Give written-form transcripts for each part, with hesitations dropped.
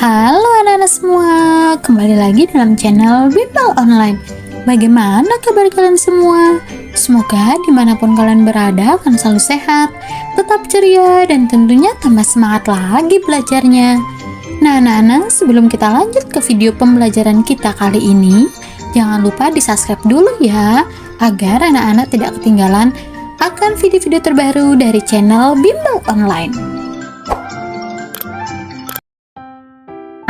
Halo anak-anak semua, kembali lagi dalam channel Bimbel Online. Bagaimana kabar kalian semua? Semoga dimanapun kalian berada akan selalu sehat, tetap ceria, dan tentunya tambah semangat lagi belajarnya. Nah anak-anak, sebelum kita lanjut ke video pembelajaran kita kali ini, jangan lupa di subscribe dulu ya, agar anak-anak tidak ketinggalan akan video-video terbaru dari channel Bimbel Online.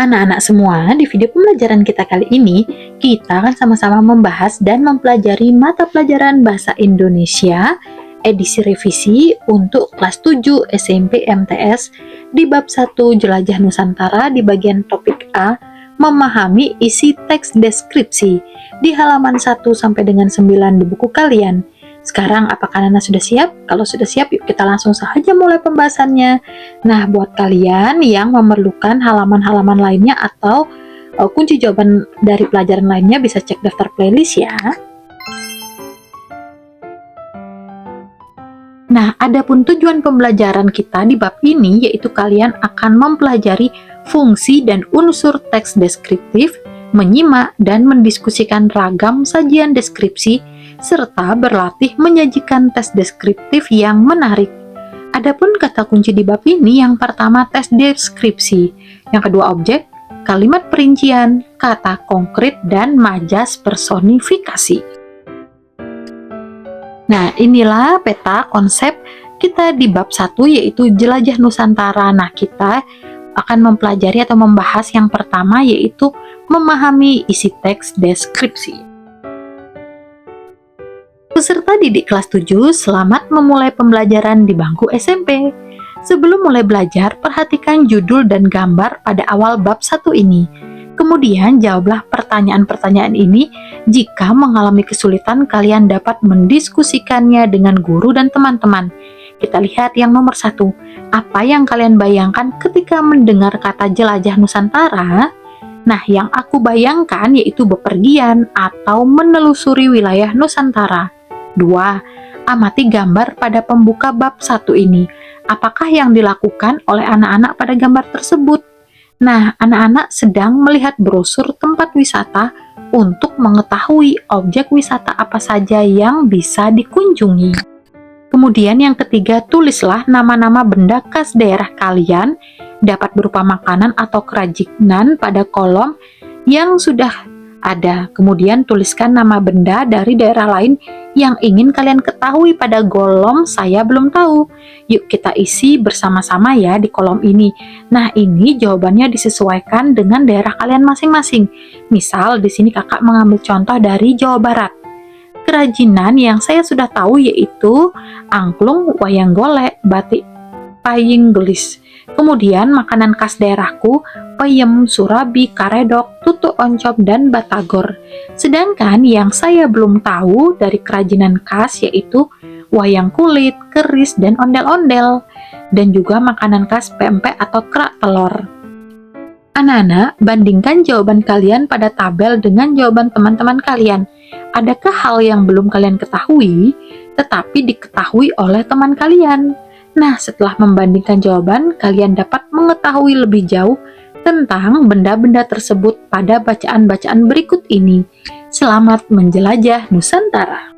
Anak-anak semua, di video pembelajaran kita kali ini, kita akan sama-sama membahas dan mempelajari mata pelajaran Bahasa Indonesia edisi revisi untuk kelas 7 SMP MTS di bab 1 Jelajah Nusantara di bagian topik A, memahami isi teks deskripsi di halaman 1 sampai dengan 9 di buku kalian. Sekarang apakah anak sudah siap? Kalau sudah siap, yuk kita langsung saja mulai pembahasannya. Nah, buat kalian yang memerlukan halaman-halaman lainnya atau kunci jawaban dari pelajaran lainnya, bisa cek daftar playlist ya. Nah, adapun tujuan pembelajaran kita di bab ini yaitu kalian akan mempelajari fungsi dan unsur teks deskriptif, menyimak dan mendiskusikan ragam sajian deskripsi, serta berlatih menyajikan tes deskriptif yang menarik. Adapun kata kunci di bab ini, yang pertama tes deskripsi, yang kedua objek, kalimat perincian, kata konkret, dan majas personifikasi. Nah, inilah peta konsep kita di bab 1 yaitu Jelajah Nusantara. Nah, kita akan mempelajari atau membahas yang pertama yaitu memahami isi teks deskripsi. Peserta didik kelas 7, selamat memulai pembelajaran di bangku SMP. Sebelum mulai belajar, perhatikan judul dan gambar pada awal bab 1 ini. Kemudian jawablah pertanyaan-pertanyaan ini. Jika mengalami kesulitan, kalian dapat mendiskusikannya dengan guru dan teman-teman. Kita lihat yang nomor 1. Apa yang kalian bayangkan ketika mendengar kata Jelajah Nusantara? Nah, yang aku bayangkan yaitu bepergian atau menelusuri wilayah Nusantara. 2. Amati gambar pada pembuka bab 1 ini. Apakah yang dilakukan oleh anak-anak pada gambar tersebut? Nah, anak-anak sedang melihat brosur tempat wisata untuk mengetahui objek wisata apa saja yang bisa dikunjungi. Kemudian yang ketiga, tulislah nama-nama benda khas daerah kalian, dapat berupa makanan atau kerajinan pada kolom yang sudah ada. Kemudian tuliskan nama benda dari daerah lain yang ingin kalian ketahui pada kolom saya belum tahu. Yuk kita isi bersama-sama ya di kolom ini. Nah, ini jawabannya disesuaikan dengan daerah kalian masing-masing. Misal di sini kakak mengambil contoh dari Jawa Barat. Kerajinan yang saya sudah tahu yaitu angklung, wayang golek, batik paying gelis. Kemudian makanan khas daerahku, peyem, surabi, karedok, tutuk oncom, dan batagor. Sedangkan yang saya belum tahu dari kerajinan khas yaitu wayang kulit, keris, dan ondel-ondel. Dan juga makanan khas pempek atau kerak telur. Anak-anak, bandingkan jawaban kalian pada tabel dengan jawaban teman-teman kalian. Adakah hal yang belum kalian ketahui, tetapi diketahui oleh teman kalian? Nah, setelah membandingkan jawaban, kalian dapat mengetahui lebih jauh tentang benda-benda tersebut pada bacaan-bacaan berikut ini. Selamat menjelajah Nusantara.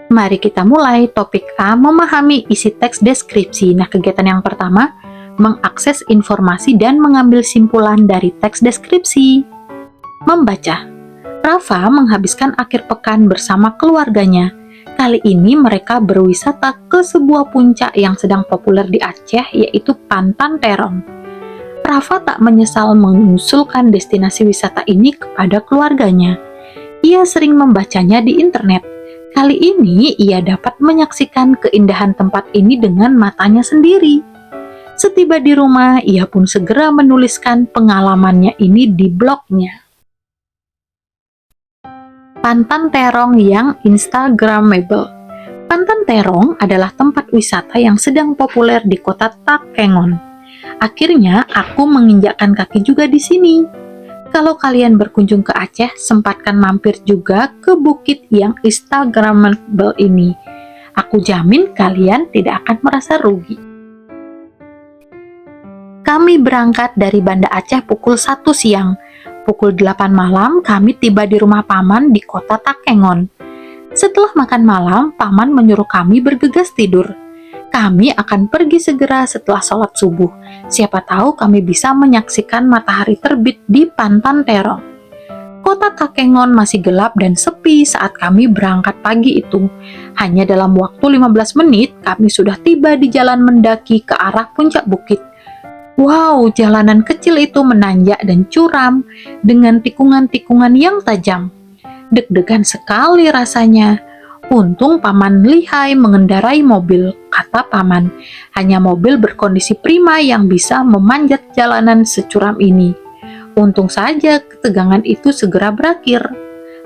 Mari kita mulai topik A, memahami isi teks deskripsi. Nah, kegiatan yang pertama, mengakses informasi dan mengambil simpulan dari teks deskripsi. Membaca. Rafa menghabiskan akhir pekan bersama keluarganya. Kali ini mereka berwisata ke sebuah puncak yang sedang populer di Aceh, yaitu Pantan Terong. Rafa tak menyesal mengusulkan destinasi wisata ini kepada keluarganya. Ia sering membacanya di internet. Kali ini ia dapat menyaksikan keindahan tempat ini dengan matanya sendiri. Setiba di rumah, ia pun segera menuliskan pengalamannya ini di blognya. Pantan Terong yang Instagramable. Pantan Terong adalah tempat wisata yang sedang populer di kota Takengon. Akhirnya, aku menginjakkan kaki juga di sini. Kalau kalian berkunjung ke Aceh, sempatkan mampir juga ke bukit yang Instagramable ini. Aku jamin kalian tidak akan merasa rugi. Kami berangkat dari Banda Aceh pukul 1 siang. Pukul 8 malam kami tiba di rumah paman di kota Takengon. Setelah makan malam, paman menyuruh kami bergegas tidur. Kami akan pergi segera setelah sholat subuh. Siapa tahu kami bisa menyaksikan matahari terbit di Pantan Terong. Kota Takengon masih gelap dan sepi saat kami berangkat pagi itu. Hanya dalam waktu 15 menit, kami sudah tiba di jalan mendaki ke arah puncak bukit. Wow, jalanan kecil itu menanjak dan curam dengan tikungan-tikungan yang tajam. Deg-degan sekali rasanya. Untung paman lihai mengendarai mobil, kata paman. Hanya mobil berkondisi prima yang bisa memanjat jalanan securam ini. Untung saja ketegangan itu segera berakhir.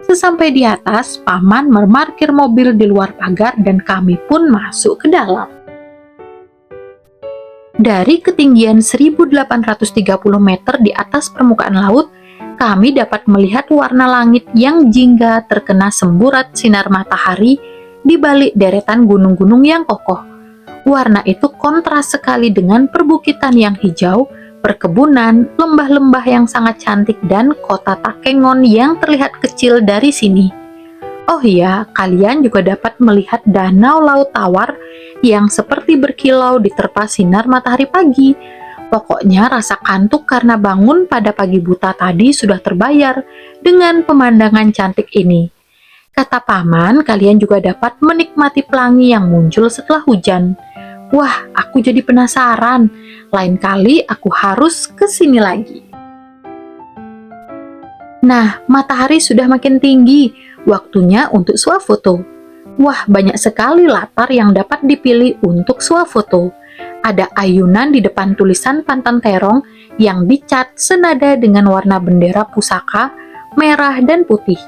Sesampai di atas, paman memarkir mobil di luar pagar dan kami pun masuk ke dalam. Dari ketinggian 1830 meter di atas permukaan laut, kami dapat melihat warna langit yang jingga terkena semburat sinar matahari di balik deretan gunung-gunung yang kokoh. Warna itu kontras sekali dengan perbukitan yang hijau, perkebunan, lembah-lembah yang sangat cantik, dan kota Takengon yang terlihat kecil dari sini. Oh iya, kalian juga dapat melihat danau laut tawar yang seperti berkilau diterpa sinar matahari pagi. Pokoknya rasa kantuk karena bangun pada pagi buta tadi sudah terbayar dengan pemandangan cantik ini. Kata paman, kalian juga dapat menikmati pelangi yang muncul setelah hujan. Wah, aku jadi penasaran. Lain kali aku harus ke sini lagi. Nah, matahari sudah makin tinggi. Waktunya untuk swafoto. Wah, banyak sekali latar yang dapat dipilih untuk swafoto. Ada ayunan di depan tulisan Pantan Terong yang dicat senada dengan warna bendera pusaka, merah dan putih.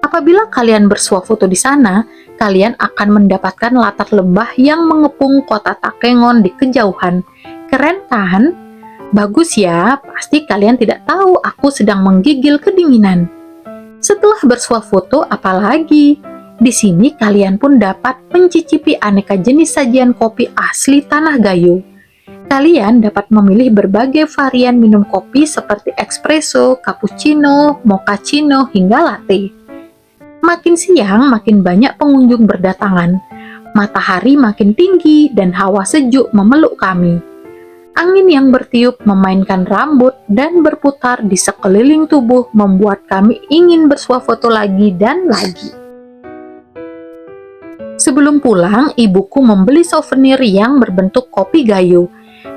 Apabila kalian bersuafoto di sana, kalian akan mendapatkan latar lembah yang mengepung kota Takengon di kejauhan. Keren kan? Bagus ya, pasti kalian tidak tahu aku sedang menggigil kedinginan. Setelah bersuafoto, apalagi? Di sini kalian pun dapat mencicipi aneka jenis sajian kopi asli Tanah Gayo. Kalian dapat memilih berbagai varian minum kopi seperti espresso, cappuccino, mochaccino, hingga latte. Makin siang, makin banyak pengunjung berdatangan. Matahari makin tinggi dan hawa sejuk memeluk kami. Angin yang bertiup memainkan rambut dan berputar di sekeliling tubuh membuat kami ingin bersuafoto lagi dan lagi. Sebelum pulang, ibuku membeli souvenir yang berbentuk kopi Gayo.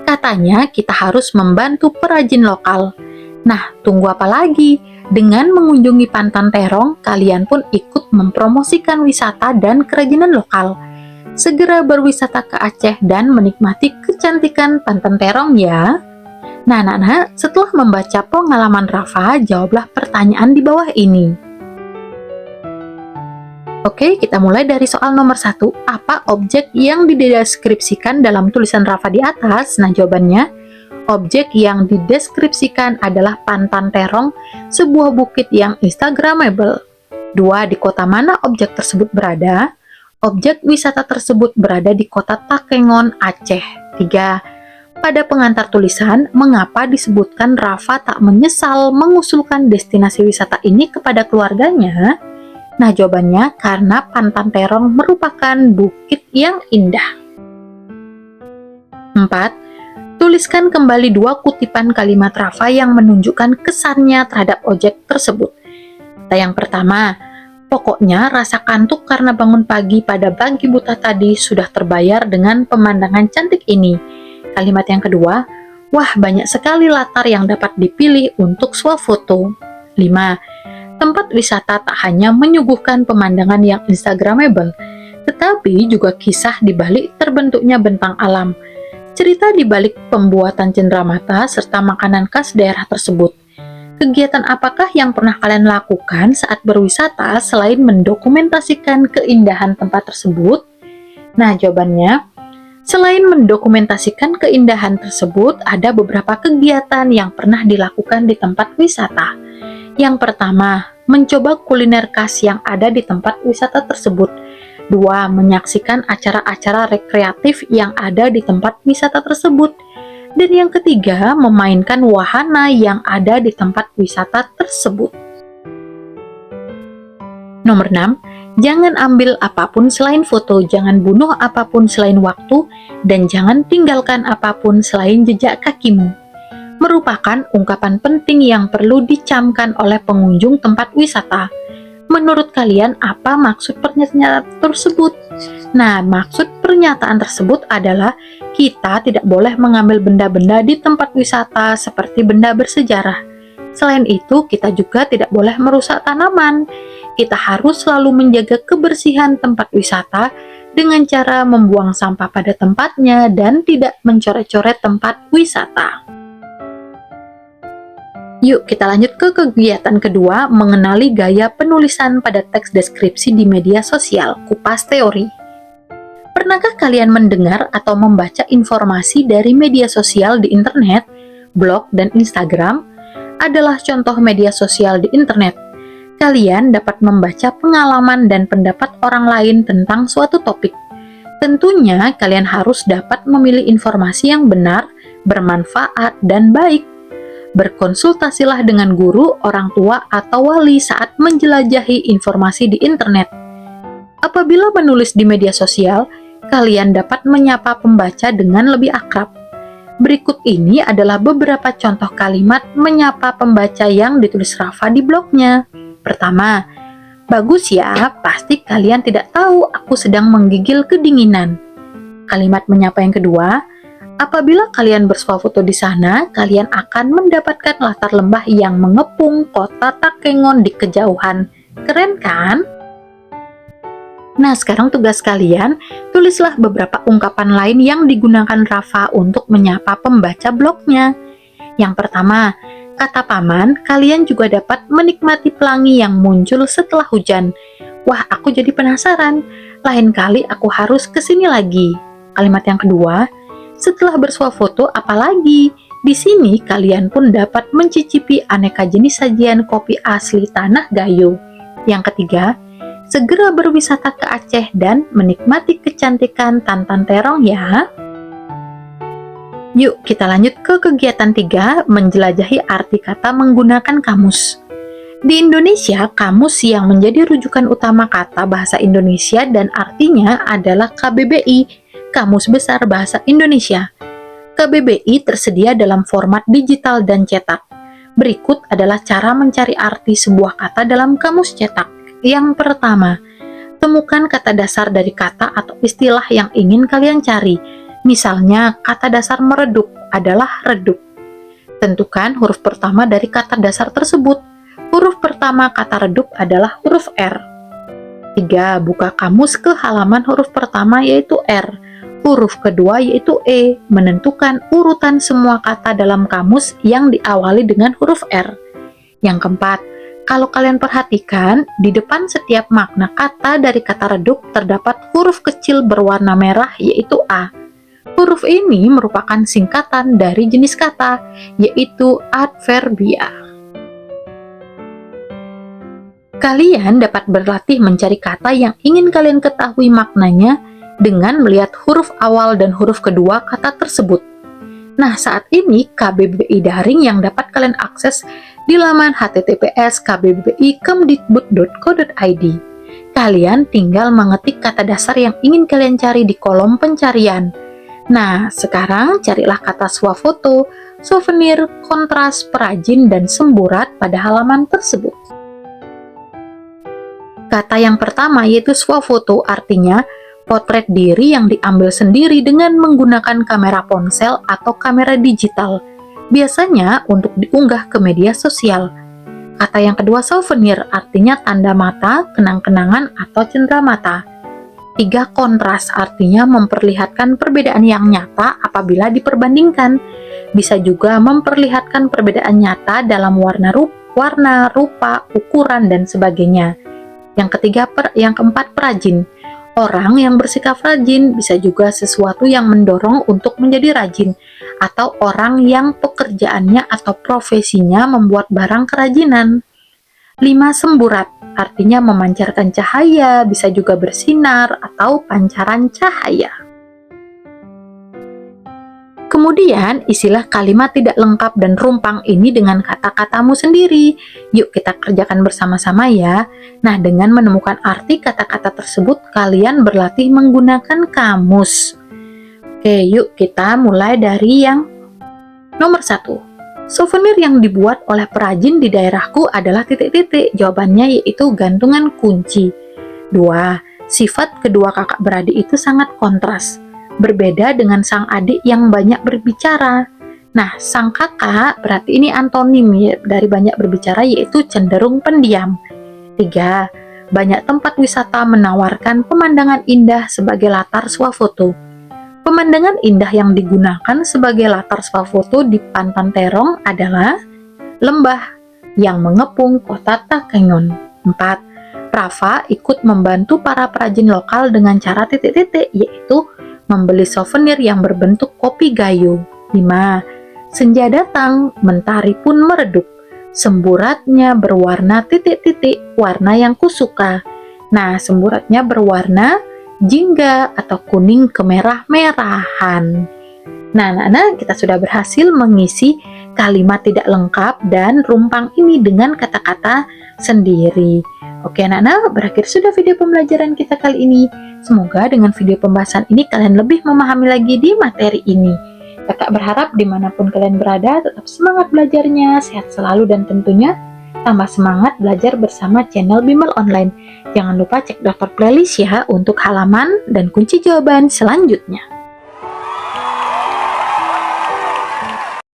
Katanya kita harus membantu perajin lokal. Nah, tunggu apa lagi? Dengan mengunjungi Pantan Terong, kalian pun ikut mempromosikan wisata dan kerajinan lokal. Segera berwisata ke Aceh dan menikmati kecantikan Pantan Terong ya. Nah, anak-anak, setelah membaca pengalaman Rafa, jawablah pertanyaan di bawah ini. Oke, kita mulai dari soal nomor 1. Apa objek yang dideskripsikan dalam tulisan Rafa di atas? Nah, jawabannya, objek yang dideskripsikan adalah Pantan Terong, sebuah bukit yang instagramable. 2. Di kota mana objek tersebut berada? Objek wisata tersebut berada di kota Takengon, Aceh. 3. Pada pengantar tulisan, mengapa disebutkan Rafa tak menyesal mengusulkan destinasi wisata ini kepada keluarganya? Nah, jawabannya karena Pantan Terong merupakan bukit yang indah. 4. Tuliskan kembali 2 kutipan kalimat Rafa yang menunjukkan kesannya terhadap objek tersebut. Yang pertama, pokoknya rasa kantuk karena bangun pagi pada pagi buta tadi sudah terbayar dengan pemandangan cantik ini. Kalimat yang kedua, wah banyak sekali latar yang dapat dipilih untuk swafoto. 5. Tempat wisata tak hanya menyuguhkan pemandangan yang instagramable, tetapi juga kisah di balik terbentuknya bentang alam, cerita di balik pembuatan cenderamata serta makanan khas daerah tersebut. Kegiatan apakah yang pernah kalian lakukan saat berwisata selain mendokumentasikan keindahan tempat tersebut? Nah, jawabannya, selain mendokumentasikan keindahan tersebut, ada beberapa kegiatan yang pernah dilakukan di tempat wisata. Yang pertama, mencoba kuliner khas yang ada di tempat wisata tersebut. 2. Menyaksikan acara-acara rekreatif yang ada di tempat wisata tersebut. Dan yang ketiga, memainkan wahana yang ada di tempat wisata tersebut. Nomor 6. Jangan ambil apapun selain foto, jangan bunuh apapun selain waktu, dan jangan tinggalkan apapun selain jejak kakimu. Merupakan ungkapan penting yang perlu dicamkan oleh pengunjung tempat wisata. Menurut kalian, apa maksud pernyataan tersebut? Nah, maksud pernyataan tersebut adalah kita tidak boleh mengambil benda-benda di tempat wisata seperti benda bersejarah. Selain itu, kita juga tidak boleh merusak tanaman. Kita harus selalu menjaga kebersihan tempat wisata dengan cara membuang sampah pada tempatnya dan tidak mencoret-coret tempat wisata. Yuk kita lanjut ke kegiatan kedua, mengenali gaya penulisan pada teks deskripsi di media sosial, kupas teori. Pernahkah kalian mendengar atau membaca informasi dari media sosial di internet? Blog dan Instagram adalah contoh media sosial di internet. Kalian dapat membaca pengalaman dan pendapat orang lain tentang suatu topik. Tentunya kalian harus dapat memilih informasi yang benar, bermanfaat, dan baik. Berkonsultasilah dengan guru, orang tua, atau wali saat menjelajahi informasi di internet. Apabila menulis di media sosial, kalian dapat menyapa pembaca dengan lebih akrab. Berikut ini adalah beberapa contoh kalimat menyapa pembaca yang ditulis Rafa di blognya. Pertama, bagus ya, pasti kalian tidak tahu aku sedang menggigil kedinginan. Kalimat menyapa yang kedua, apabila kalian bersuah foto di sana, kalian akan mendapatkan latar lembah yang mengepung kota Takengon di kejauhan. Keren kan? Nah, sekarang tugas kalian, tulislah beberapa ungkapan lain yang digunakan Rafa untuk menyapa pembaca blognya. Yang pertama, kata paman, kalian juga dapat menikmati pelangi yang muncul setelah hujan. Wah, aku jadi penasaran. Lain kali aku harus kesini lagi. Kalimat yang kedua, setelah bersuah foto, apalagi? Di sini kalian pun dapat mencicipi aneka jenis sajian kopi asli Tanah Gayo. Yang ketiga, segera berwisata ke Aceh dan menikmati kecantikan Tantan Terong ya. Yuk kita lanjut ke kegiatan 3, menjelajahi arti kata menggunakan kamus. Di Indonesia, kamus yang menjadi rujukan utama kata bahasa Indonesia dan artinya adalah KBBI, Kamus Besar Bahasa Indonesia. KBBI tersedia dalam format digital dan cetak. Berikut adalah cara mencari arti sebuah kata dalam kamus cetak. Yang pertama, temukan kata dasar dari kata atau istilah yang ingin kalian cari. Misalnya, kata dasar meredup adalah redup. Tentukan huruf pertama dari kata dasar tersebut. Huruf pertama kata redup adalah huruf R. 3. Buka kamus ke halaman huruf pertama yaitu R. Huruf kedua yaitu E. Menentukan urutan semua kata dalam kamus yang diawali dengan huruf R. Yang keempat, kalau kalian perhatikan, di depan setiap makna kata dari kata redup terdapat huruf kecil berwarna merah yaitu A. Huruf ini merupakan singkatan dari jenis kata, yaitu adverbia. Kalian dapat berlatih mencari kata yang ingin kalian ketahui maknanya dengan melihat huruf awal dan huruf kedua kata tersebut. Nah, saat ini KBBI daring yang dapat kalian akses di laman https://kbbi.kemdikbud.co.id. Kalian tinggal mengetik kata dasar yang ingin kalian cari di kolom pencarian. Nah, sekarang carilah kata swafoto, souvenir, kontras, perajin, dan semburat pada halaman tersebut. Kata yang pertama yaitu swafoto, artinya potret diri yang diambil sendiri dengan menggunakan kamera ponsel atau kamera digital, biasanya untuk diunggah ke media sosial. Kata yang kedua souvenir, artinya tanda mata, kenang-kenangan, atau cendera mata. 3. Kontras, artinya memperlihatkan perbedaan yang nyata apabila diperbandingkan. Bisa juga memperlihatkan perbedaan nyata dalam warna, rupa, ukuran, dan sebagainya. Yang keempat perajin. Orang yang bersikap rajin, bisa juga sesuatu yang mendorong untuk menjadi rajin, atau orang yang pekerjaannya atau profesinya membuat barang kerajinan. 5. Semburat, artinya memancarkan cahaya, bisa juga bersinar atau pancaran cahaya. Kemudian, isilah kalimat tidak lengkap dan rumpang ini dengan kata-katamu sendiri. Yuk kita kerjakan bersama-sama ya. Nah, dengan menemukan arti kata-kata tersebut, kalian berlatih menggunakan kamus. Oke, yuk kita mulai dari yang nomor 1. Souvenir yang dibuat oleh perajin di daerahku adalah titik-titik. Jawabannya yaitu gantungan kunci. 2. Sifat kedua kakak beradik itu sangat kontras. Berbeda dengan sang adik yang banyak berbicara. Nah, sang kakak berarti ini antonim ya, dari banyak berbicara yaitu cenderung pendiam. 3. Banyak tempat wisata menawarkan pemandangan indah sebagai latar swafoto. Pemandangan indah yang digunakan sebagai latar swafoto di Pantan Terong adalah lembah yang mengepung kota Takengon. 4. Rafa ikut membantu para perajin lokal dengan cara titik-titik, yaitu membeli souvenir yang berbentuk kopi gayo. 5. Senja datang, mentari pun meredup. Semburatnya berwarna titik-titik, warna yang kusuka. Nah, semburatnya berwarna jingga atau kuning kemerah-merahan. Nah, anak-anak, kita sudah berhasil mengisi kalimat tidak lengkap dan rumpang ini dengan kata-kata sendiri. Oke anak-anak, berakhir sudah video pembelajaran kita kali ini. Semoga dengan video pembahasan ini kalian lebih memahami lagi di materi ini. Kakak berharap dimanapun kalian berada tetap semangat belajarnya, sehat selalu dan tentunya tambah semangat belajar bersama channel Bimbel Online. Jangan lupa cek daftar playlist ya untuk halaman dan kunci jawaban selanjutnya.